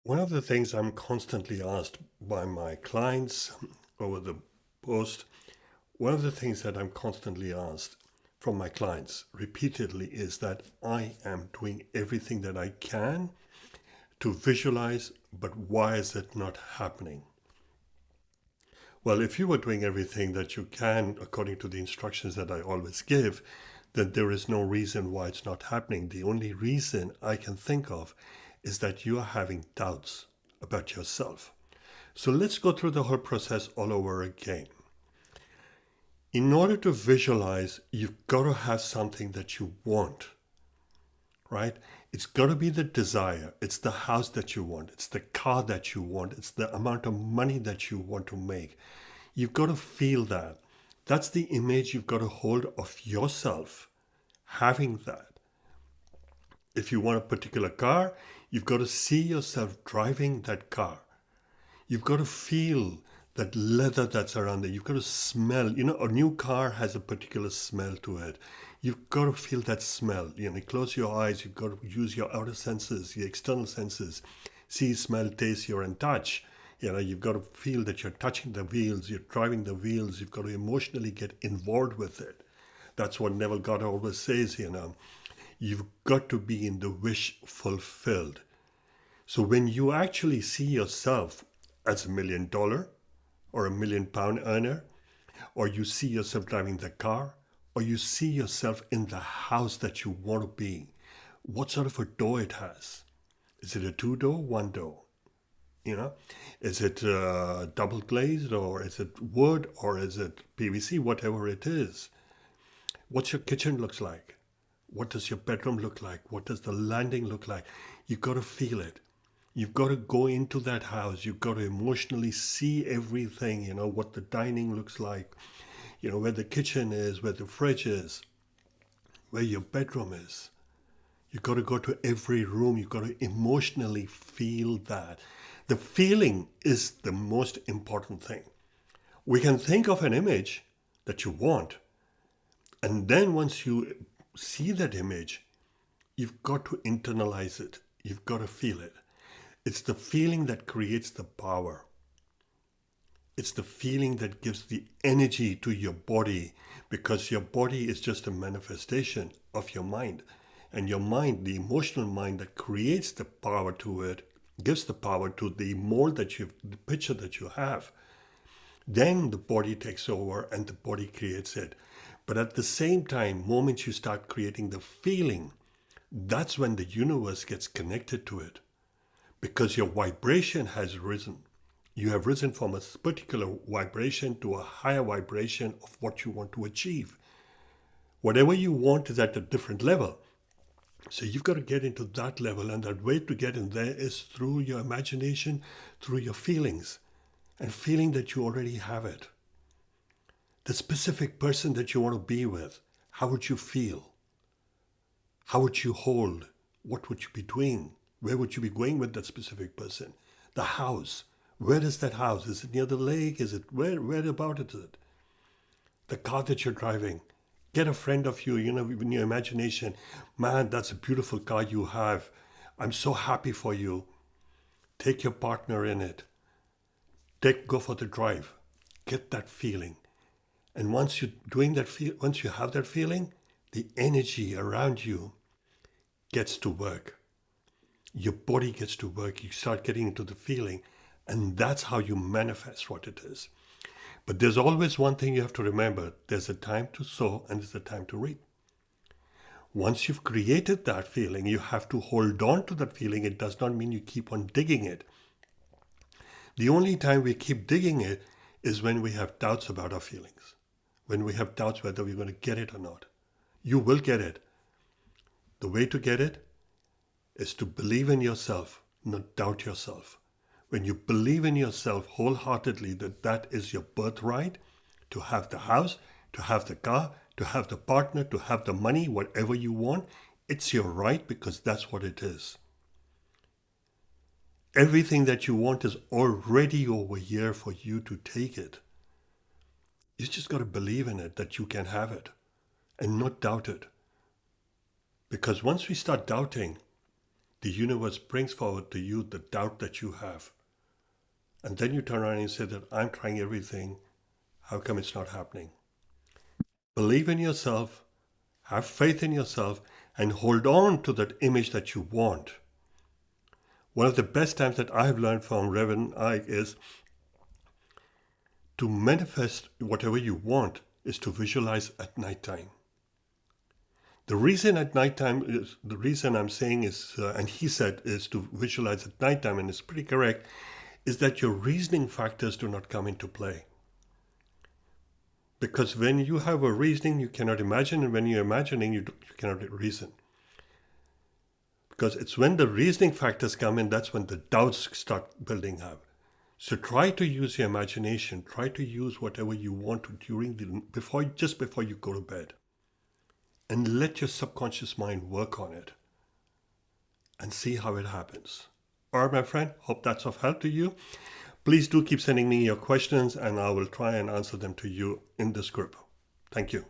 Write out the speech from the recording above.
One of the things I'm constantly asked by my clients over the post, one of the things that I'm constantly asked from my clients repeatedly is that I am doing everything that I can to visualize, but why is it not happening? Well, if you were doing everything that you can according to the instructions that I always give, then there is no reason why it's not happening. The only reason I can think of is that you are having doubts about yourself. So let's go through the whole process all over again. In order to visualize, you've got to have something that you want, right? It's got to be the desire. It's the house that you want. It's the car that you want. It's the amount of money that you want to make. You've got to feel that. That's the image you've got to hold of yourself having that. If you want a particular car, you've got to see yourself driving that car. You've got to feel that leather that's around there. You've got to smell. A new car has a particular smell to it. You've got to feel that smell. Close your eyes. You've got to use your outer senses, your external senses. See, smell, taste, hear, and touch. You've got to feel that you're touching the wheels, you're driving the wheels. You've got to emotionally get involved with it. That's what Neville Goddard always says, You've got to be in the wish fulfilled. So when you actually see yourself as $1 million or £1 million earner, or you see yourself driving the car, or you see yourself in the house that you want to be, what sort of a door it has? Is it a two-door, one door? Is it double glazed, or is it wood, or is it PVC? Whatever it is. What's your kitchen looks like? What does your bedroom look like? What does the landing look like? You've got to feel it. You've got to go into that house. You've got to emotionally see everything, what the dining looks like, where the kitchen is, where the fridge is, where your bedroom is. You've got to go to every room. You've got to emotionally feel that. The feeling is the most important thing. We can think of an image that you want, and then once you see that image, you've got to internalize it. You've got to feel it. It's the feeling that creates the power. It's the feeling that gives the energy to your body, because your body is just a manifestation of your mind. And your mind, the emotional mind that creates the power to it, gives the power to the mold the picture that you have. Then the body takes over and the body creates it. But at the same time, moment you start creating the feeling, that's when the universe gets connected to it. Because your vibration has risen. You have risen from a particular vibration to a higher vibration of what you want to achieve. Whatever you want is at a different level. So you've got to get into that level, and that way to get in there is through your imagination, through your feelings, and feeling that you already have it. The specific person that you want to be with, how would you feel? How would you hold? What would you be doing? Where would you be going with that specific person? The house. Where is that house? Is it near the lake? Is it where about it is it? The car that you're driving. Get a friend of you, in your imagination. Man, that's a beautiful car you have. I'm so happy for you. Take your partner in it. Go for the drive. Get that feeling. And once once you have that feeling, the energy around you gets to work. Your body gets to work. You start getting into the feeling, and that's how you manifest what it is. But there's always one thing you have to remember. There's a time to sow and there's a time to reap. Once you've created that feeling, you have to hold on to that feeling. It does not mean you keep on digging it. The only time we keep digging it is when we have doubts about our feelings. When we have doubts whether we're going to get it or not. You will get it. The way to get it is to believe in yourself, not doubt yourself. When you believe in yourself wholeheartedly that that is your birthright, to have the house, to have the car, to have the partner, to have the money, whatever you want, it's your right because that's what it is. Everything that you want is already over here for you to take it. You just got to believe in it, that you can have it, and not doubt it. Because once we start doubting, the universe brings forward to you the doubt that you have. And then you turn around and say that I'm trying everything. How come it's not happening? Believe in yourself, have faith in yourself, and hold on to that image that you want. One of the best times that I've learned from Reverend Ike is to manifest whatever you want is to visualize at nighttime. The reason at nighttime is, the reason I'm saying is, and he said is to visualize at nighttime, and it's pretty correct, is that your reasoning factors do not come into play. Because when you have a reasoning, you cannot imagine, and when you're imagining, you cannot reason. Because it's when the reasoning factors come in, that's when the doubts start building up. So try to use your imagination. Try to use whatever you want to just before you go to bed. And let your subconscious mind work on it. And see how it happens. All right, my friend, hope that's of help to you. Please do keep sending me your questions and I will try and answer them to you in this group. Thank you.